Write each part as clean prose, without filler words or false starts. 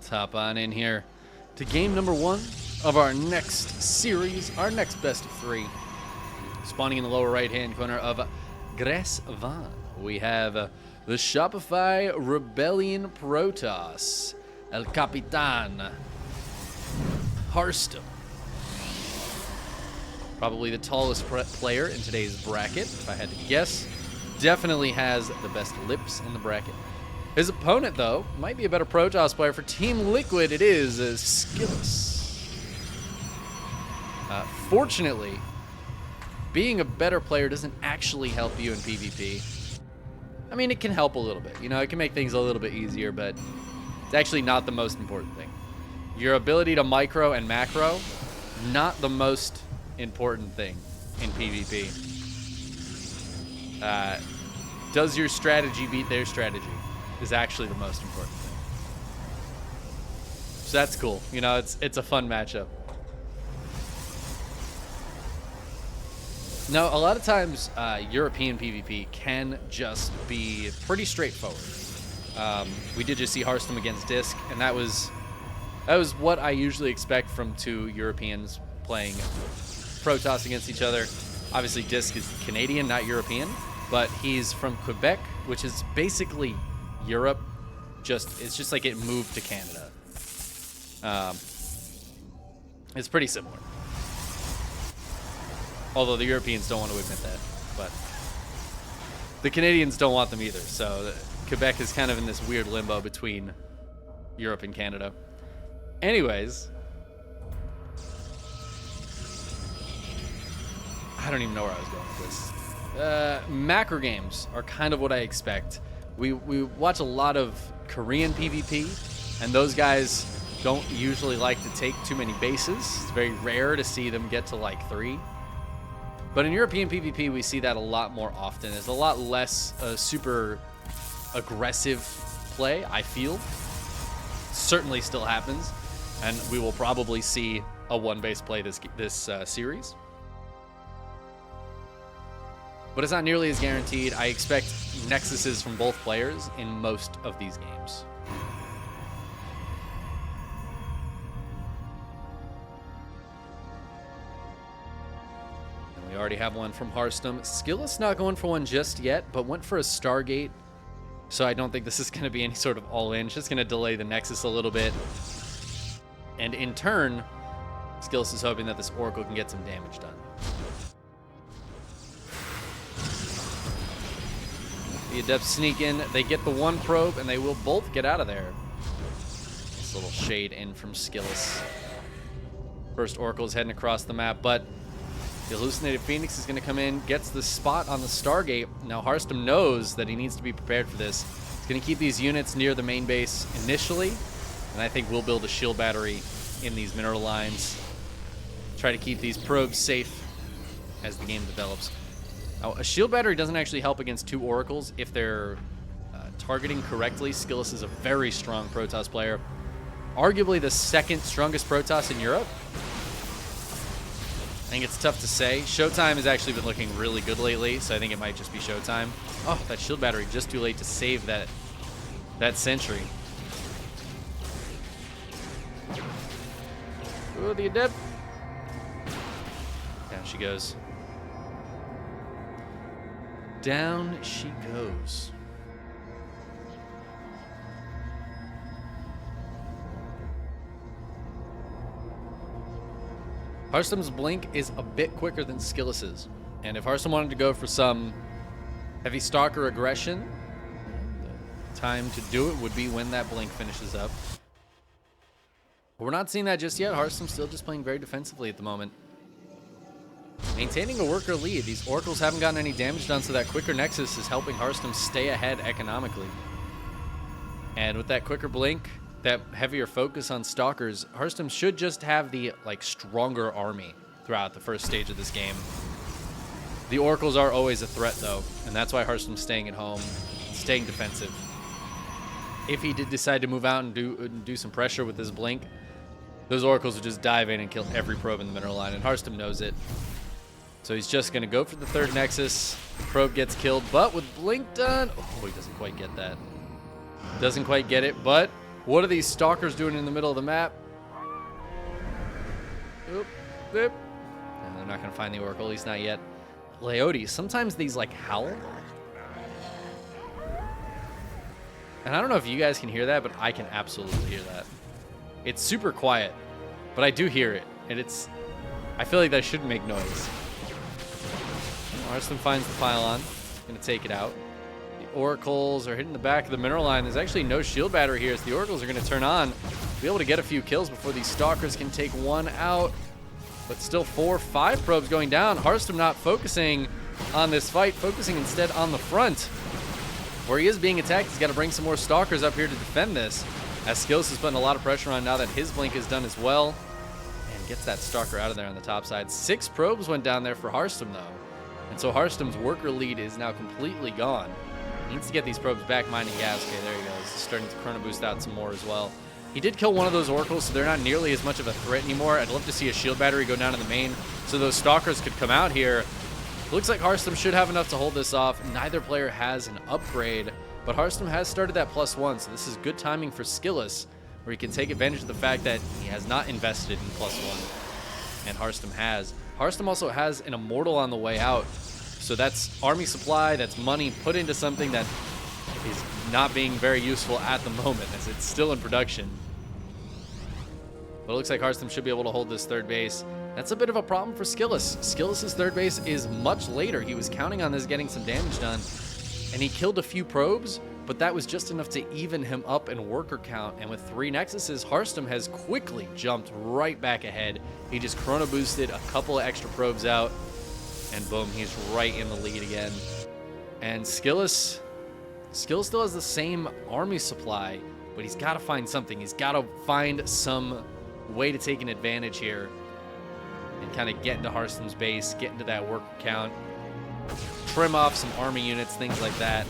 Let's hop on in here to game number 1 of our next series, our next best of 3. Spawning in the lower right-hand corner of Gresvan, we have the Shopify Rebellion Protoss, El Capitan, Harstem. Probably the tallest player in today's bracket, if I had to guess. Definitely has the best lips in the bracket. His opponent, though, might be a better Protoss player. For Team Liquid, it is SKillous. Fortunately, being a better player doesn't actually help you in PvP. I mean, it can help a little bit. You know, it can make things a little bit easier, but it's actually not the most important thing. Your ability to micro and macro, not the most important thing in PvP. Does your strategy beat their strategy is actually the most important thing. So that's cool. You know, it's a fun matchup. Now, a lot of times, European PvP can just be pretty straightforward. We did just see Harstem against Disc, and that was what I usually expect from two Europeans playing Protoss against each other. Obviously, Disc is Canadian, not European, but he's from Quebec, which is basically Europe. It's just like it moved to Canada. It's pretty similar. Although the Europeans don't want to admit that, but the Canadians don't want them either. So Quebec is kind of in this weird limbo between Europe and Canada. Anyways, I don't even know where I was going with this. Macro games are kind of what I expect. We watch a lot of Korean PvP, and those guys don't usually like to take too many bases. It's very rare to see them get to like 3. But in European PvP, we see that a lot more often. It's a lot less super aggressive play, I feel. Certainly still happens, and we will probably see a one-base play this series. But it's not nearly as guaranteed. I expect nexuses from both players in most of these games. And we already have one from Harstem. SKillous not going for one just yet, but went for a Stargate. So I don't think this is going to be any sort of all-in. It's just going to delay the Nexus a little bit. And in turn, SKillous is hoping that this Oracle can get some damage done. The Adepts sneak in, they get the one probe, and they will both get out of there. This little shade in from SKillous. First Oracle is heading across the map, but the Hallucinated Phoenix is going to come in, gets the spot on the Stargate. Now Harstem knows that he needs to be prepared for this. He's going to keep these units near the main base initially, and I think we'll build a shield battery in these mineral lines. Try to keep these probes safe as the game develops. Now, a shield battery doesn't actually help against 2 oracles if they're targeting correctly. SKillous is a very strong Protoss player. Arguably the second strongest Protoss in Europe. I think it's tough to say. Showtime has actually been looking really good lately, so I think it might just be Showtime. Oh, that shield battery just too late to save that sentry. Oh, the Adept. Down she goes. Down she goes. Harstem's blink is a bit quicker than SKillous's. And if Harstem wanted to go for some heavy stalker aggression, the time to do it would be when that blink finishes up. But we're not seeing that just yet. Harstem's still just playing very defensively at the moment. Maintaining a worker lead. These oracles haven't gotten any damage done, so that quicker nexus is helping Harstem stay ahead economically. And with that quicker blink, that heavier focus on stalkers, Harstem should just have the stronger army throughout the first stage of this game. The oracles are always a threat though, and that's why Harstem's staying at home, staying defensive. If he did decide to move out and do some pressure with his blink, those oracles would just dive in and kill every probe in the mineral line, and Harstem knows it. So he's just going to go for the third nexus. The probe gets killed, but with blink done, oh, he doesn't quite get that. Doesn't quite get it, but What are these stalkers doing in the middle of the map? Oop, oop. No, they're not going to find the Oracle, at least not yet. Leotes, sometimes these like howl. And I don't know if you guys can hear that, but I can absolutely hear that. It's super quiet, but I do hear it. And I feel like that shouldn't make noise. Harstem finds the pylon. Going to take it out. The Oracles are hitting the back of the mineral line. There's actually no shield battery here, so the Oracles are going to turn on. Be able to get a few kills before these Stalkers can take one out. But still 4 or 5 probes going down. Harstem not focusing on this fight, focusing instead on the front. Where he is being attacked, he's got to bring some more Stalkers up here to defend this. As SKillous is putting a lot of pressure on now that his blink is done as well. And gets that Stalker out of there on the top side. 6 probes went down there for Harstem, though. And so Harstem's worker lead is now completely gone. He needs to get these probes back mining gas. Okay, there he goes. He's starting to chrono boost out some more as well. He did kill one of those Oracles, so they're not nearly as much of a threat anymore. I'd love to see a shield battery go down in the main so those Stalkers could come out here. Looks like Harstem should have enough to hold this off. Neither player has an upgrade, but Harstem has started that +1, so this is good timing for SKillous, where he can take advantage of the fact that he has not invested in +1, and Harstem has. Harstem also has an Immortal on the way out, so that's army supply, that's money put into something that is not being very useful at the moment, as it's still in production. But it looks like Harstem should be able to hold this third base. That's a bit of a problem for SKillous. SKillous' third base is much later. He was counting on this getting some damage done, and he killed a few probes, but that was just enough to even him up in worker count. And with 3 Nexuses, Harstem has quickly jumped right back ahead. He just chrono boosted a couple of extra probes out, and boom, he's right in the lead again. And SKillous still has the same army supply, but he's got to find something. He's got to find some way to take an advantage here and kind of get into Harstem's base, get into that worker count, trim off some army units, things like that.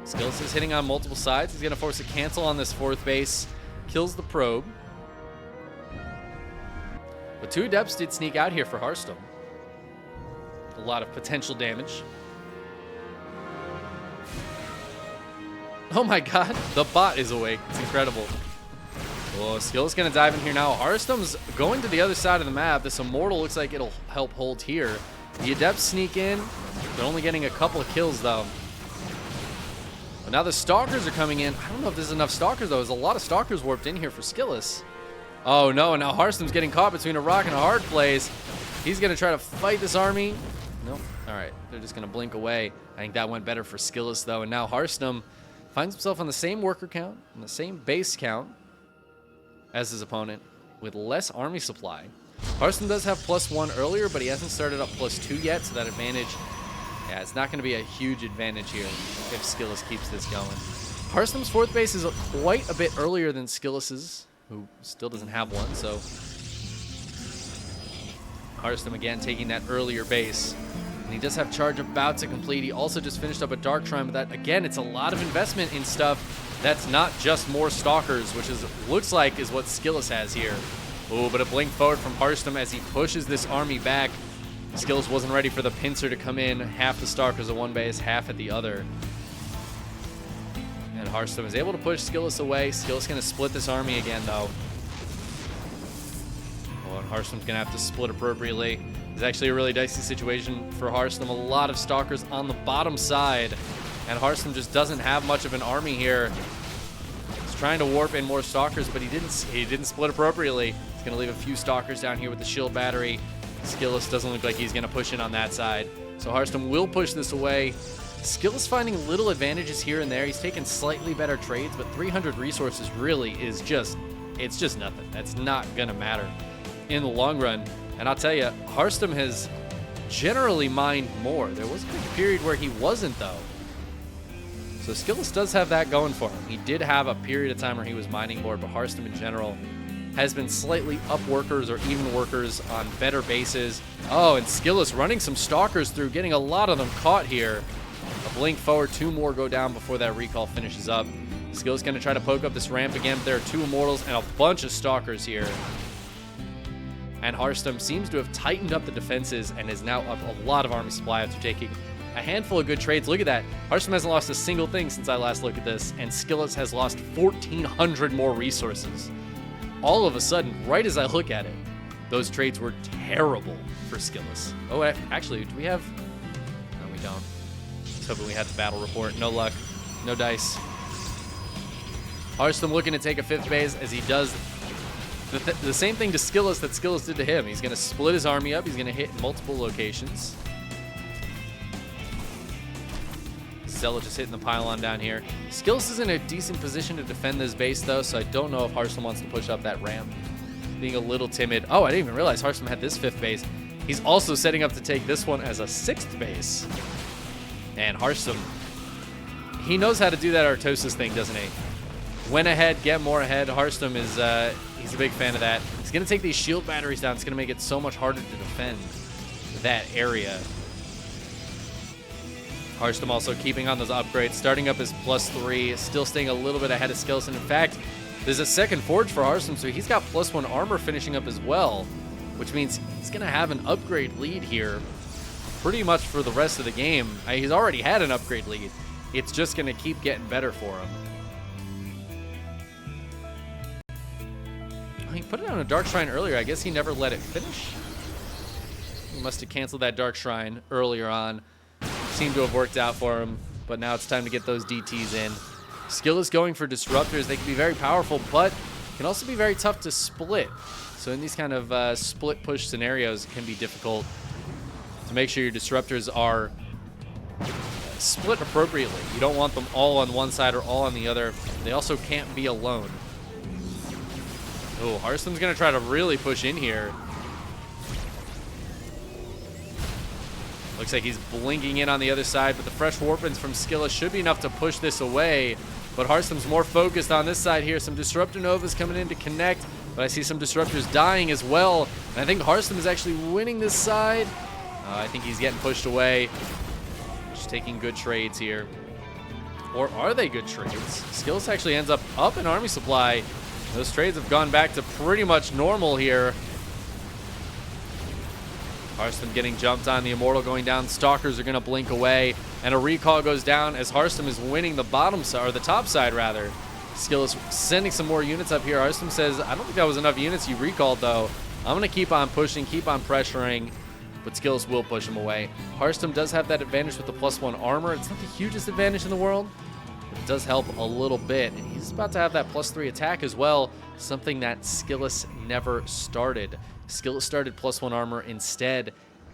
SKillous is hitting on multiple sides. He's going to force a cancel on this 4th base. Kills the probe. But 2 Adepts did sneak out here for Harstem. A lot of potential damage. Oh my god, the bot is awake. It's incredible. Oh, SKillous going to dive in here now. Harstem's going to the other side of the map. This Immortal looks like it'll help hold here. The Adepts sneak in. They're only getting a couple of kills, though. But now the Stalkers are coming in. I don't know if there's enough Stalkers, though. There's a lot of Stalkers warped in here for SKillous. Oh, no. And now Harstem's getting caught between a rock and a hard place. He's going to try to fight this army. Nope. All right. They're just going to blink away. I think that went better for SKillous, though. And now Harstem finds himself on the same worker count, on the same base count as his opponent, with less army supply. Harstem does have +1 earlier, but he hasn't started up +2 yet, so that advantage, yeah, it's not going to be a huge advantage here if SKillous keeps this going. Harstem's 4th base is quite a bit earlier than SKillous's, who still doesn't have one, so Harstem again taking that earlier base. And he does have charge about to complete. He also just finished up a Dark Shrine, but that, again, it's a lot of investment in stuff that's not just more Stalkers, which looks like is what SKillous has here. Oh, but a blink forward from Harstem as he pushes this army back. SKillous wasn't ready for the pincer to come in. Half the Stalkers at one base, half at the other. And Harstem is able to push SKillous away. SKillous going to split this army again, though. Oh, and Harstem's going to have to split appropriately. It's actually a really dicey situation for Harstem. A lot of Stalkers on the bottom side. And Harstem just doesn't have much of an army here. He's trying to warp in more Stalkers, but he didn't split appropriately. He's going to leave a few Stalkers down here with the shield battery. SKillous doesn't look like he's going to push in on that side. So Harstem will push this away. SKillous finding little advantages here and there. He's taken slightly better trades, but 300 resources really is just nothing. That's not going to matter in the long run. And I'll tell you, Harstem has generally mined more. There was a big period where he wasn't, though. So SKillous does have that going for him. He did have a period of time where he was mining more, but Harstem in general has been slightly up workers or even workers on better bases. Oh, and SKillous running some Stalkers through, getting a lot of them caught here. A blink forward, 2 more go down before that recall finishes up. SKillous going to try to poke up this ramp again. There are 2 Immortals and a bunch of Stalkers here. And Harstem seems to have tightened up the defenses and is now up a lot of army supply after taking a handful of good trades. Look at that. Harstem hasn't lost a single thing since I last looked at this, and SKillous has lost 1,400 more resources. All of a sudden, right as I look at it, those trades were terrible for SKillous. Oh, actually, do we have... No, we don't. I was hoping we had the battle report. No luck. No dice. Harstem looking to take a 5th base as he does the same thing to SKillous that SKillous did to him. He's going to split his army up. He's going to hit multiple locations. Zealot just hitting the pylon down here. SKillous is in a decent position to defend this base, though, so I don't know if Harstem wants to push up that ramp. Being a little timid. Oh, I didn't even realize Harstem had this 5th base. He's also setting up to take this one as a 6th base. And Harstem, he knows how to do that Artosis thing, doesn't he? Win ahead, get more ahead. Harstem is, he's a big fan of that. He's going to take these shield batteries down. It's going to make it so much harder to defend that area. Harstem also keeping on those upgrades, starting up his +3, still staying a little bit ahead of SKillous. And in fact, there's a second forge for Harstem, so he's got +1 armor finishing up as well, which means he's going to have an upgrade lead here pretty much for the rest of the game. He's already had an upgrade lead. It's just going to keep getting better for him. He put it on a Dark Shrine earlier. I guess he never let it finish. He must have canceled that Dark Shrine earlier on. Seemed to have worked out for him, but now it's time to get those DTs in. SKillous going for disruptors. They can be very powerful, but can also be very tough to split. So in these kind of split push scenarios, it can be difficult to make sure your disruptors are split appropriately. You don't want them all on one side or all on the other. They also can't be alone. Oh, Harstem's going to try to really push in here. Looks like he's blinking in on the other side, but the fresh warpins from SKillous should be enough to push this away. But Harstem's more focused on this side here. Some Disruptor Novas coming in to connect, but I see some Disruptors dying as well. And I think Harstem is actually winning this side. I think he's getting pushed away. Just taking good trades here. Or are they good trades? SKillous actually ends up in army supply. Those trades have gone back to pretty much normal here. Harstem getting jumped on, the Immortal going down, Stalkers are going to blink away, and a recall goes down as Harstem is winning the bottom side, or the top side rather. SKillous sending some more units up here. Harstem says, I don't think that was enough units you recalled though. I'm going to keep on pushing, keep on pressuring, but SKillous will push him away. Harstem does have that advantage with the +1 armor. It's not the hugest advantage in the world, but it does help a little bit. And he's about to have that +3 attack as well, something that SKillous never started. SKillous started +1 armor instead,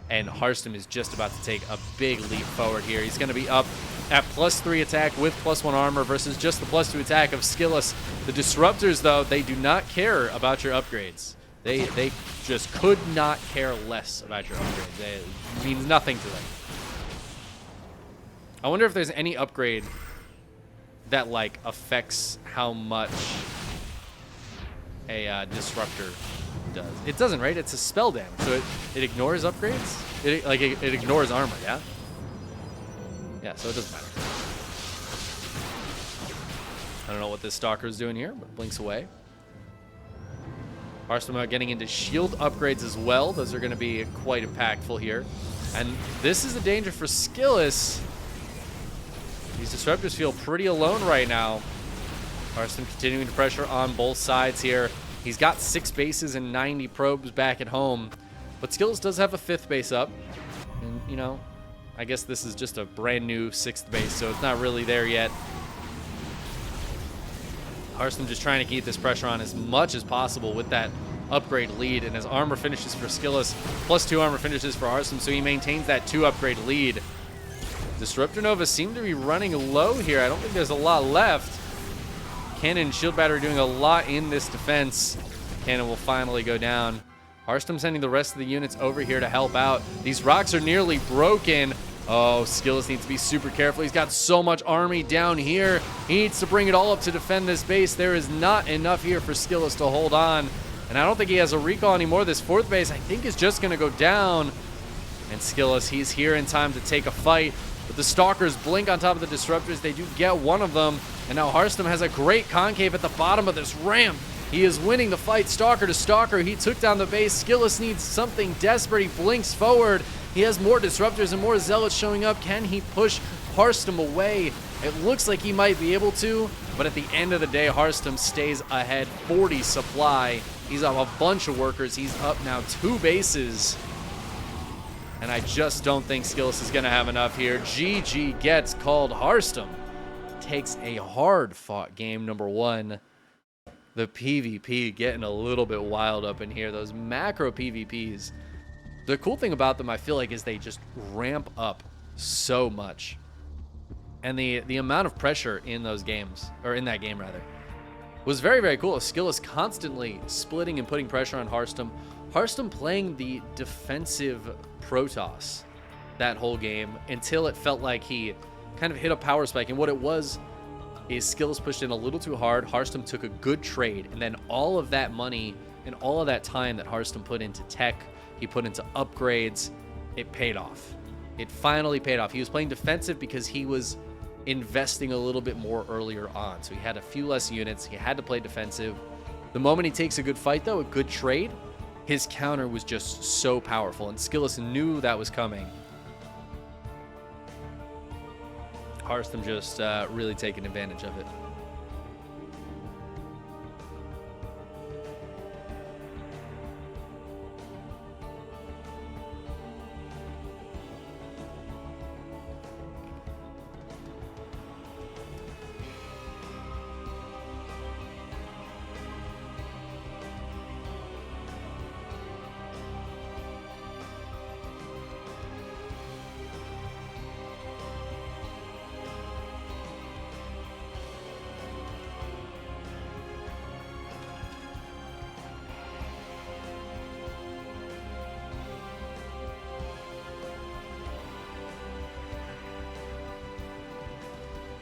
and Harstem is just about to take a big leap forward here. He's going to be up at +3 attack with +1 armor versus just the +2 attack of SKillous. The Disruptors, though, they do not care about your upgrades. They just could not care less about your upgrades. It means nothing to them. I wonder if there's any upgrade that, like, affects how much a Disruptor does. It doesn't, right? It's a spell damage, so it ignores upgrades. It ignores armor, yeah. Yeah, so it doesn't matter. I don't know what this Stalker is doing here, but blinks away. Harstem getting into shield upgrades as well. Those are going to be quite impactful here, and this is a danger for SKillous. These Disruptors feel pretty alone right now. Harstem continuing to pressure on both sides here. He's got 6 bases and 90 probes back at home, but SKillous does have a 5th base up, and you know, I guess this is just a brand new 6th base, so it's not really there yet. Harstem just trying to keep this pressure on as much as possible with that upgrade lead, and as armor finishes for SKillous, +2 armor finishes for Harstem, so he maintains that 2 upgrade lead. Disruptor Nova seem to be running low here. I don't think there's a lot left. Cannon and Shield Battery doing a lot in this defense. Cannon will finally go down. Harstem sending the rest of the units over here to help out. These rocks are nearly broken. Oh, SKillous needs to be super careful. He's got so much army down here. He needs to bring it all up to defend this base. There is not enough here for SKillous to hold on. And I don't think he has a recall anymore. This 4th base, I think, is just going to go down. And SKillous, he's here in time to take a fight. But the Stalkers blink on top of the Disruptors. They do get one of them. And now Harstem has a great concave at the bottom of this ramp. He is winning the fight, Stalker to Stalker. He took down the base. SKillous needs something desperate. He blinks forward. He has more Disruptors and more Zealots showing up. Can he push Harstem away? It looks like he might be able to, but at the end of the day, Harstem stays ahead. 40 supply. He's up a bunch of workers. He's up now 2 bases. And I just don't think SKillous is going to have enough here. GG gets called. Harstem takes a hard-fought game, number 1. The PvP getting a little bit wild up in here. Those macro PvPs. The cool thing about them, I feel like, is they just ramp up so much. And the amount of pressure in those games, or in that game rather, was very, very cool. SKillous constantly splitting and putting pressure on Harstem. Harstem playing the defensive Protoss that whole game until it felt like he kind of hit a power spike. And what it was is SKillous pushed in a little too hard. Harstem took a good trade, and then all of that money and all of that time that Harstem put into tech, he put into upgrades, it paid off. It finally paid off. He was playing defensive because he was investing a little bit more earlier on. So he had a few less units. He had to play defensive. The moment he takes a good fight, though, a good trade, his counter was just so powerful, and SKillous knew that was coming. Harstem just really taking advantage of it.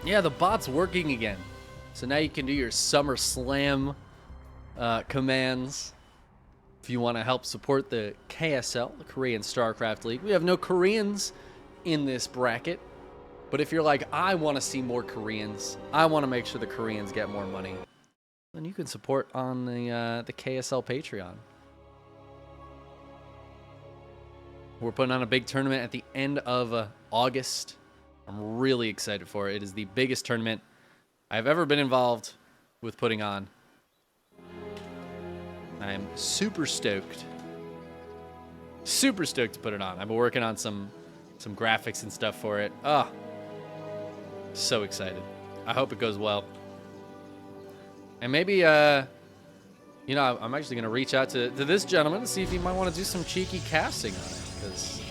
Yeah, the bot's working again. So now you can do your SummerSlam commands if you want to help support the KSL, the Korean StarCraft League. We have no Koreans in this bracket. But if you're like, I want to see more Koreans, I want to make sure the Koreans get more money, then you can support on the KSL Patreon. We're putting on a big tournament at the end of August. I'm really excited for it. It is the biggest tournament I've ever been involved with putting on. I am super stoked. Super stoked to put it on. I've been working on some graphics and stuff for it. Oh, so excited. I hope it goes well. And maybe, you know, I'm actually going to reach out to this gentleman to see if he might want to do some cheeky casting on it. Because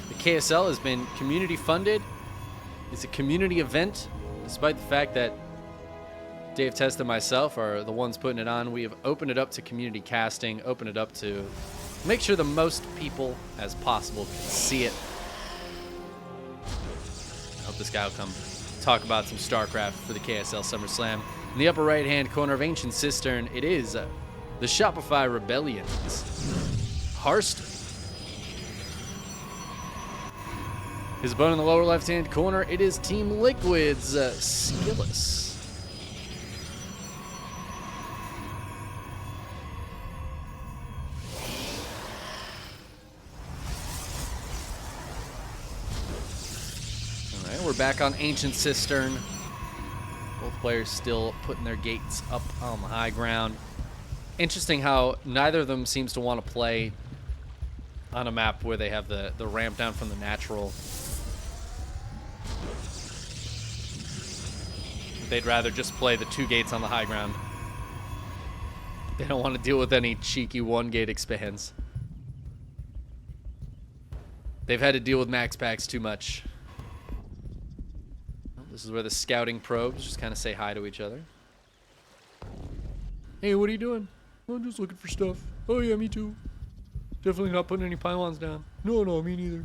the KSL has been community funded. It's a community event, despite the fact that Dave Test and myself are the ones putting it on. We have opened it up to community casting, opened it up to make sure the most people as possible can see it. I hope this guy will come talk about some StarCraft for the KSL SummerSlam. In the upper right-hand corner of Ancient Cistern, it is the Shopify Rebellions. Harstem. His opponent in the lower left-hand corner, it is Team Liquid's SKillous. All right, we're back on Ancient Cistern. Both players still putting their gates up on the high ground. Interesting how neither of them seems to want to play on a map where they have the ramp down from the natural. They'd rather just play the 2 gates on the high ground. They don't want to deal with any cheeky 1-gate expands. They've had to deal with max packs too much. Well, this is where the scouting probes just kind of say hi to each other. Hey, what are you doing? Oh, I'm just looking for stuff. Oh yeah, me too. Definitely not putting any pylons down. No, me neither.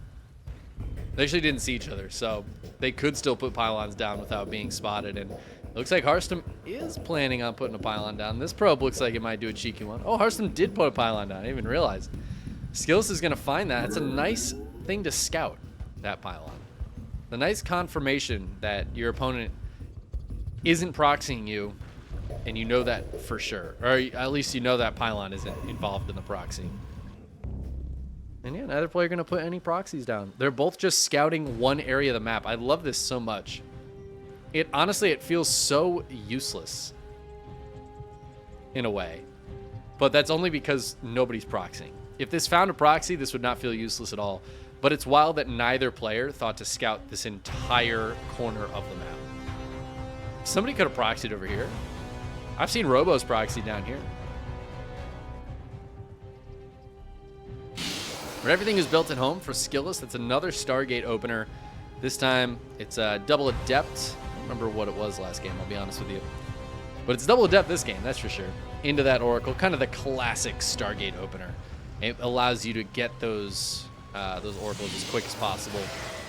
They actually didn't see each other, so they could still put pylons down without being spotted. And it looks like Harstem is planning on putting a pylon down. This probe looks like it might do a cheeky one. Oh, Harstem did put a pylon down. I didn't even realize. SKillous is going to find that. It's a nice thing to scout, that pylon. The nice confirmation that your opponent isn't proxying you And you know that for sure. Or at least you know that pylon isn't involved in the proxy. And yeah, neither player going to put any proxies down. They're both just scouting one area of the map. I love this so much. Honestly, it feels so useless. In a way. But that's only because nobody's proxying. If this found a proxy, this would not feel useless at all. But it's wild that neither player thought to scout this entire corner of the map. Somebody could have proxied over here. I've seen Robos proxy down here. But everything is built at home for SKillous. That's another Stargate opener. This time, it's a double adept. I don't remember what it was last game, I'll be honest with you. But it's double adept this game, that's for sure. Into that Oracle, kind of the classic Stargate opener. It allows you to get those oracles as quick as possible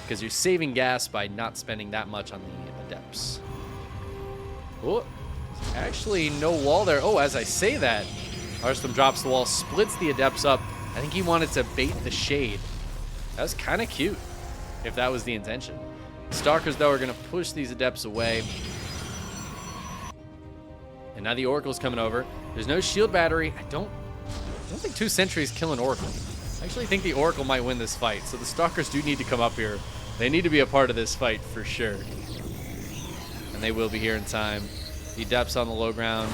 because you're saving gas by not spending that much on the adepts. Oh, actually no wall there. Oh, as I say that, Harstem drops the wall, splits the adepts up. I think he wanted to bait the shade. That was kind of cute, if that was the intention. Stalkers, though, are going to push these adepts away. And now the Oracle's coming over. There's no shield battery. I don't think 2 sentries kill an Oracle. I actually think the Oracle might win this fight, so the Stalkers do need to come up here. They need to be a part of this fight for sure. And they will be here in time. The adepts on the low ground.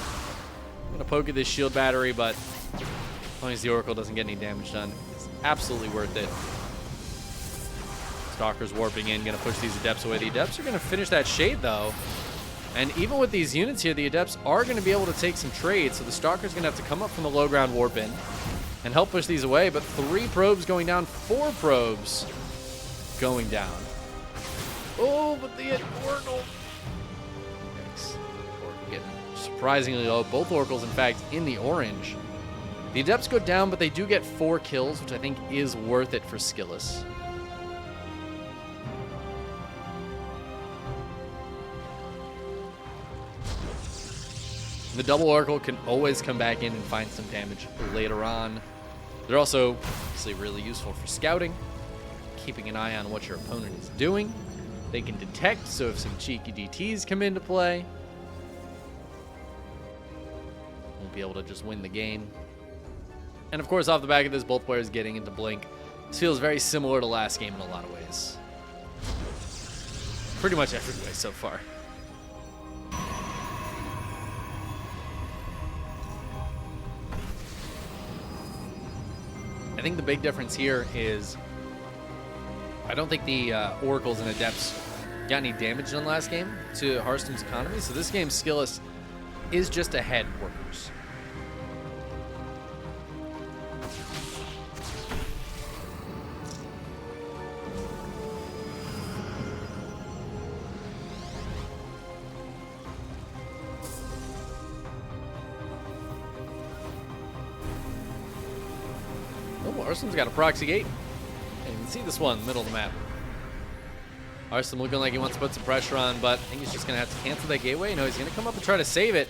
I'm going to poke at this shield battery, but as long as the Oracle doesn't get any damage done, it's absolutely worth it. Stalkers warping in, going to push these adepts away. The adepts are going to finish that shade, though. And even with these units here, the adepts are going to be able to take some trades, so the Stalker's going to have to come up from the low ground, warp in, and help push these away. But 3 probes going down, 4 probes going down. Oh, but the Oracle. Yikes. Oracle getting surprisingly low. Both Oracles, in fact, in the orange. The adepts go down, but they do get 4 kills, which I think is worth it for SKillous. The double Oracle can always come back in and find some damage later on. They're also obviously really useful for scouting, keeping an eye on what your opponent is doing. They can detect, so if some cheeky DTs come into play, won't be able to just win the game. And of course, off the back of this, both players getting into Blink. This feels very similar to last game in a lot of ways. Pretty much every way so far. I think the big difference here is I don't think the Oracles and Adepts got any damage done last game to Harstem's economy. So this game, SKillous is just ahead workers. Harstem's got a proxy gate. And you can see this one in the middle of the map. Harstem looking like he wants to put some pressure on, but I think he's just going to have to cancel that gateway. No, he's going to come up and try to save it.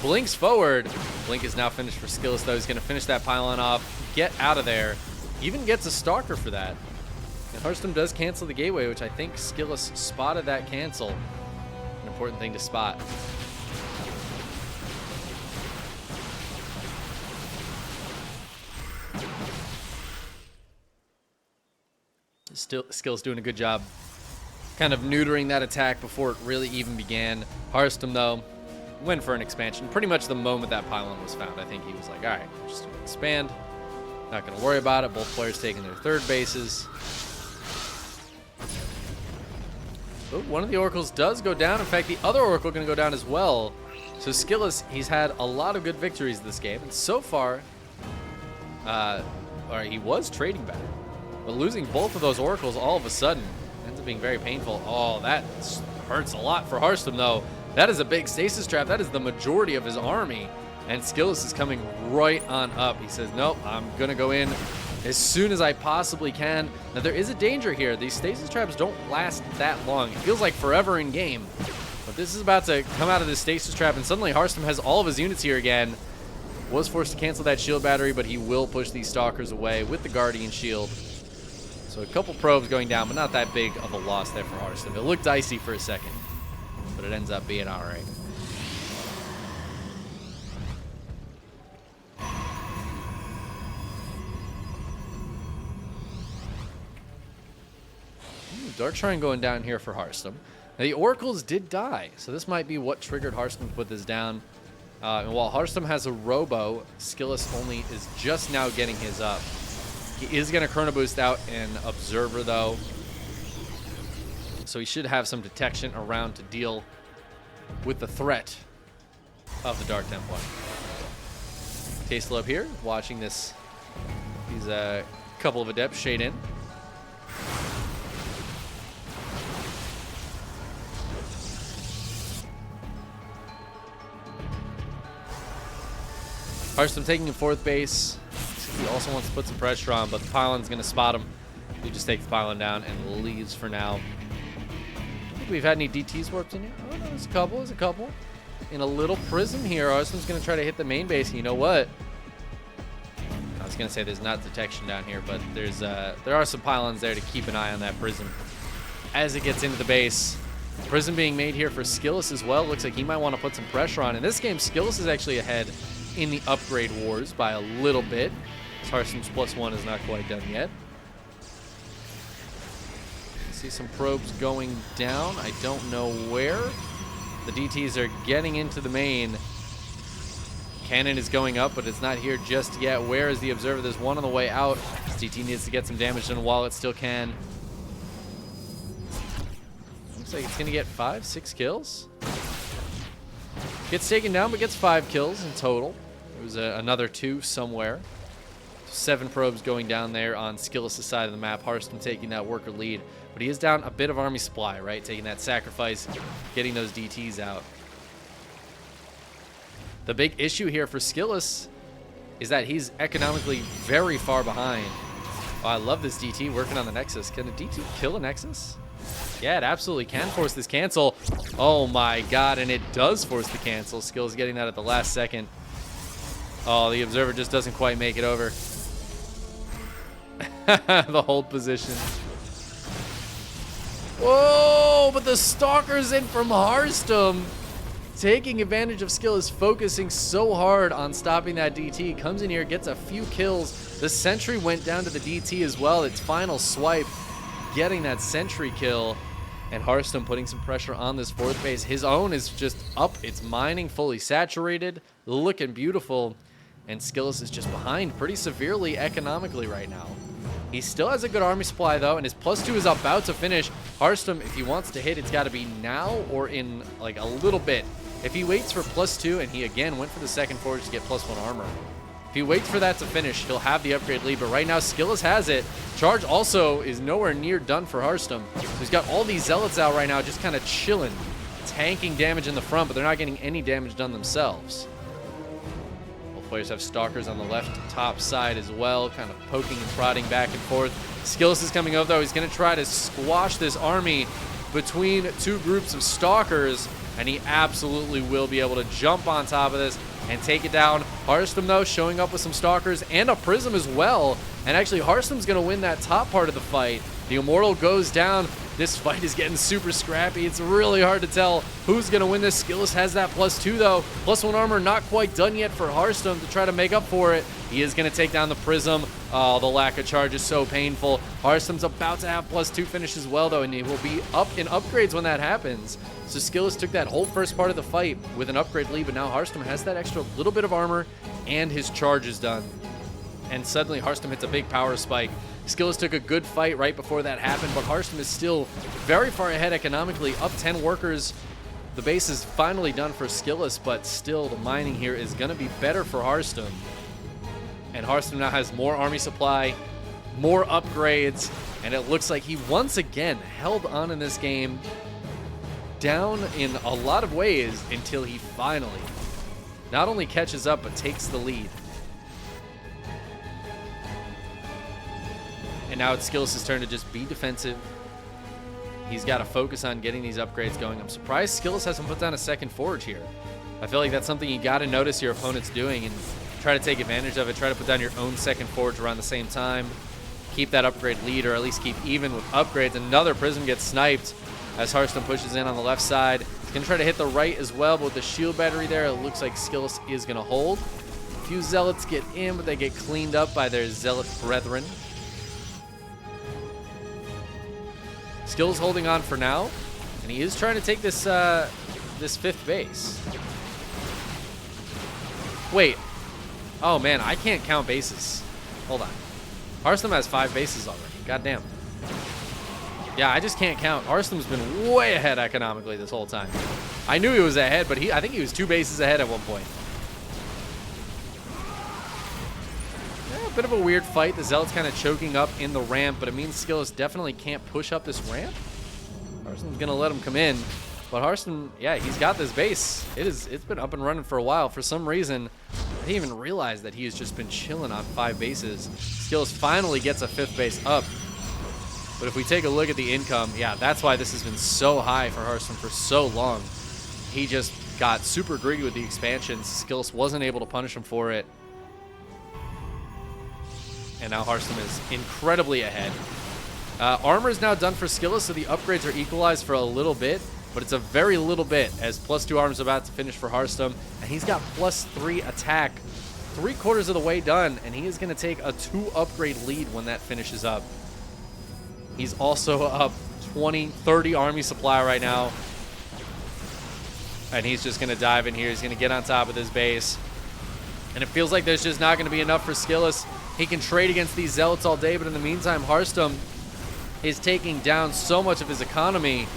Blinks forward. Blink is now finished for SKillous, though. He's going to finish that pylon off, get out of there. Even gets a Stalker for that. And Harstem does cancel the gateway, which I think SKillous spotted that cancel. An important thing to spot. Still, SKillous doing a good job kind of neutering that attack before it really even began. Harstem, though, went for an expansion pretty much the moment that pylon was found. I think he was like, all right, we're just going to expand. Not going to worry about it. Both players taking their third bases. Oh, one of the Oracles does go down. In fact, the other Oracle going to go down as well. So SKillous, he's had a lot of good victories this game. And so far, he was trading better. But losing both of those Oracles all of a sudden ends up being very painful. Oh, that hurts a lot for Harstem, though. That is a big stasis trap. That is the majority of his army. And SKillous is coming right on up. He says, nope, I'm going to go in as soon as I possibly can. Now, there is a danger here. These stasis traps don't last that long. It feels like forever in game. But this is about to come out of this stasis trap, and suddenly Harstem has all of his units here again. Was forced to cancel that shield battery, but he will push these Stalkers away with the Guardian Shield. So a couple probes going down, but not that big of a loss there for Harstem. It looked dicey for a second, but it ends up being all right. Dark Shrine going down here for Harstem. Now, the Oracles did die, so this might be what triggered Harstem to put this down. And while Harstem has a Robo, SKillous only is just now getting his up. He is going to Chrono Boost out an Observer, though. So he should have some detection around to deal with the threat of the Dark Templar. Tasteless up here, watching this. These couple of Adepts shade in. Harstem taking a 4th base. He also wants to put some pressure on, but the pylon's going to spot him. He just takes the pylon down and leaves for now. I think we've had any DTs warped in here. Oh, no, there's a couple. There's a couple. In a little prism here, Harstem's going to try to hit the main base. And you know what? I was going to say there's not detection down here, but there are some pylons there to keep an eye on that prism as it gets into the base. Prism being made here for SKillous as well. Looks like he might want to put some pressure on. In this game, SKillous is actually ahead in the upgrade wars by a little bit. Harstem's +1 is not quite done yet. See some probes going down. I don't know where. The DTs are getting into the main. Cannon is going up, but it's not here just yet. Where is the Observer? There's one on the way out. DT needs to get some damage done while it still can. Looks like it's going to get 5, 6 kills. Gets taken down, but gets 5 kills in total. There was another 2 somewhere. 7 probes going down there on SKillous' side of the map. Harstem taking that worker lead. But he is down a bit of army supply, right? Taking that sacrifice, getting those DTs out. The big issue here for SKillous is that he's economically very far behind. Oh, I love this DT working on the Nexus. Can a DT kill a Nexus? Yeah, it absolutely can force this cancel. Oh my god, and it does force the cancel. SKillous getting that at the last second. Oh, the Observer just doesn't quite make it over. The hold position. Whoa, but the Stalker's in from Harstem. Taking advantage of SKillous, focusing so hard on stopping that DT. Comes in here, gets a few kills. The Sentry went down to the DT as well. Its final swipe, getting that Sentry kill. And Harstem putting some pressure on this 4th base. His own is just up. It's mining, fully saturated, looking beautiful. And SKillous is just behind pretty severely economically right now. He still has a good army supply, though, and his +2 is about to finish. Harstem, if he wants to hit, it's got to be now or in, like, a little bit. If he waits for +2, and he, again, went for the second forge to get +1 armor. If he waits for that to finish, he'll have the upgrade lead, but right now, SKillous has it. Charge also is nowhere near done for Harstem. So he's got all these Zealots out right now, just kind of chilling, tanking damage in the front, but they're not getting any damage done themselves. Players have Stalkers on the left top side as well, kind of poking and prodding back and forth. SKillous is coming up, though. He's going to try to squash this army between 2 groups of Stalkers, and he absolutely will be able to jump on top of this and take it down. Harstem, though, showing up with some Stalkers and a Prism as well. And actually, Harstem's going to win that top part of the fight. The Immortal goes down. This fight is getting super scrappy. It's really hard to tell who's going to win this. SKillous has that +2, though. +1 armor not quite done yet for Harstem to try to make up for it. He is going to take down the Prism. Oh, the lack of charge is so painful. Harstem's about to have +2 finish as well, though, and he will be up in upgrades when that happens. So SKillous took that whole first part of the fight with an upgrade lead, but now Harstem has that extra little bit of armor, and his charge is done. And suddenly Harstem hits a big power spike. SKillous took a good fight right before that happened, but Harstem is still very far ahead economically, up 10 workers. The base is finally done for SKillous, but still the mining here is going to be better for Harstem. And Harstem now has more army supply, more upgrades, and it looks like he once again held on in this game, down in a lot of ways until he finally not only catches up, but takes the lead. And now it's SKillous' turn to just be defensive. He's got to focus on getting these upgrades going. I'm surprised SKillous hasn't put down a second forge here. I feel like that's something you got to notice your opponent's doing and try to take advantage of it. Try to put down your own second forge around the same time. Keep that upgrade lead, or at least keep even with upgrades. Another Prism gets sniped as Harstem pushes in on the left side. He's going to try to hit the right as well, but with the shield battery there, it looks like SKillous is going to hold. A few Zealots get in, but they get cleaned up by their Zealot brethren. Skill's holding on for now, and he is trying to take this this 5th base. Wait. Oh, man, I can't count bases. Hold on. Harstem has 5 bases already. Goddamn. Yeah, I just can't count. Harstem's been way ahead economically this whole time. I knew he was ahead, but I think he was 2 bases ahead at one point. Yeah, a bit of a weird fight. The Zealot's kind of choking up in the ramp, but it means SKillous definitely can't push up this ramp. Harstem's going to let him come in. But Harstem, yeah, he's got this base. It's been up and running for a while. For some reason, I didn't even realize that he has just been chilling on 5 bases. SKillous finally gets a 5th base up. But if we take a look at the income, yeah, that's why this has been so high for Harstem for so long. He just got super greedy with the expansions. SKillous wasn't able to punish him for it. And now Harstem is incredibly ahead. Armor is now done for SKillous, so the upgrades are equalized for a little bit. But it's a very little bit, as +2 armor is about to finish for Harstem. And he's got +3 attack, 3/4 of the way done. And he is going to take a 2 upgrade lead when that finishes up. He's also up 20, 30 army supply right now. And he's just going to dive in here. He's going to get on top of this base. And it feels like there's just not going to be enough for SKillous. He can trade against these Zealots all day, but in the meantime, Harstem is taking down so much of his economy.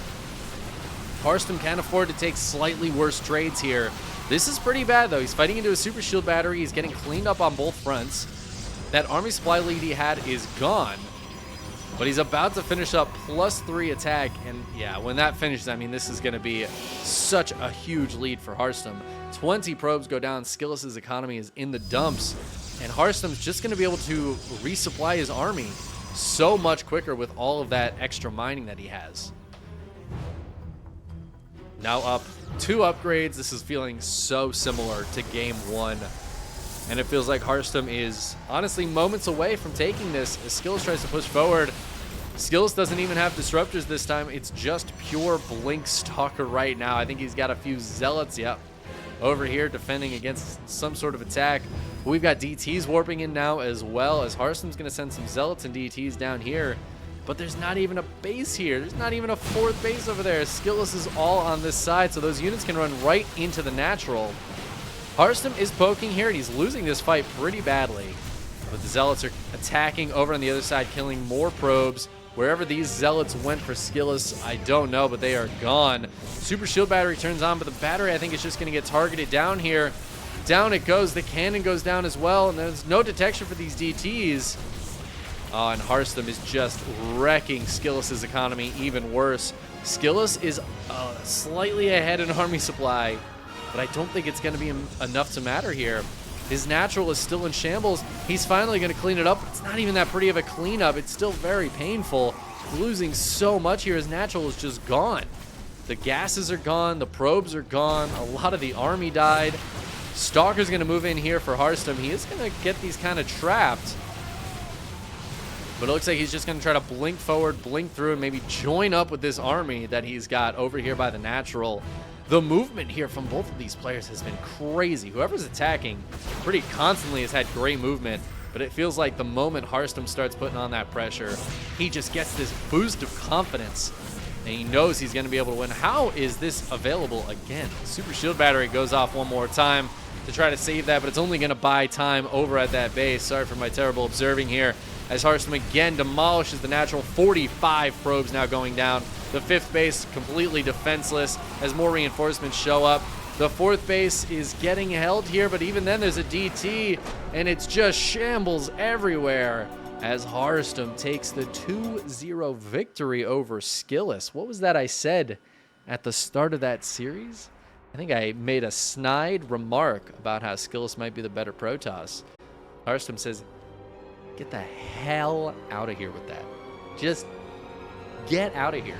Harstem can afford to take slightly worse trades here. This is pretty bad, though. He's fighting into a super shield battery. He's getting cleaned up on both fronts. That army supply lead he had is gone. But he's about to finish up +3 attack. And yeah, when that finishes, I mean, this is going to be such a huge lead for Harstem. 20 probes go down. SKillous' economy is in the dumps. And Harstem's just going to be able to resupply his army so much quicker with all of that extra mining that he has. Now up 2 upgrades. This is feeling so similar to game 1. And it feels like Harstem is honestly moments away from taking this as SKillous tries to push forward. SKillous doesn't even have disruptors this time. It's just pure Blink Stalker right now. I think he's got a few Zealots, yep, over here defending against some sort of attack. We've got DTs warping in now as well, as Harstem's going to send some Zealots and DTs down here. But there's not even a base here. There's not even a 4th base over there. SKillous is all on this side, so those units can run right into the natural. Harstem is poking here, and he's losing this fight pretty badly. But the Zealots are attacking over on the other side, killing more probes. Wherever these Zealots went for SKillous, I don't know, but they are gone. Super shield battery turns on, but the battery, I think, is just going to get targeted down here. Down it goes. The cannon goes down as well, and there's no detection for these DTs. Oh, and Harstem is just wrecking SKillous' economy even worse. SKillous is slightly ahead in army supply, but I don't think it's going to be enough to matter here. His natural is still in shambles. He's finally going to clean it up, but it's not even that pretty of a cleanup. It's still very painful. Losing so much here. His natural is just gone. The gases are gone. The probes are gone. A lot of the army died. Stalker's going to move in here for Harstem. He is going to get these kind of trapped. But it looks like he's just going to try to blink forward, blink through, and maybe join up with this army that he's got over here by the natural. The movement here from both of these players has been crazy. Whoever's attacking pretty constantly has had great movement, but it feels like the moment Harstem starts putting on that pressure, he just gets this boost of confidence, and he knows he's going to be able to win. How is this available again? Super shield battery goes off one more time to try to save that, but it's only going to buy time over at that base. Sorry for my terrible observing here, as Harstem again demolishes the natural. 45 probes now going down. The 5th base completely defenseless as more reinforcements show up. The 4th base is getting held here, but even then there's a DT, and it's just shambles everywhere as Harstem takes the 2-0 victory over SKillous. What was that I said at the start of that series? I think I made a snide remark about how SKillous might be the better Protoss. Harstem says, get the hell out of here with that. Just get out of here.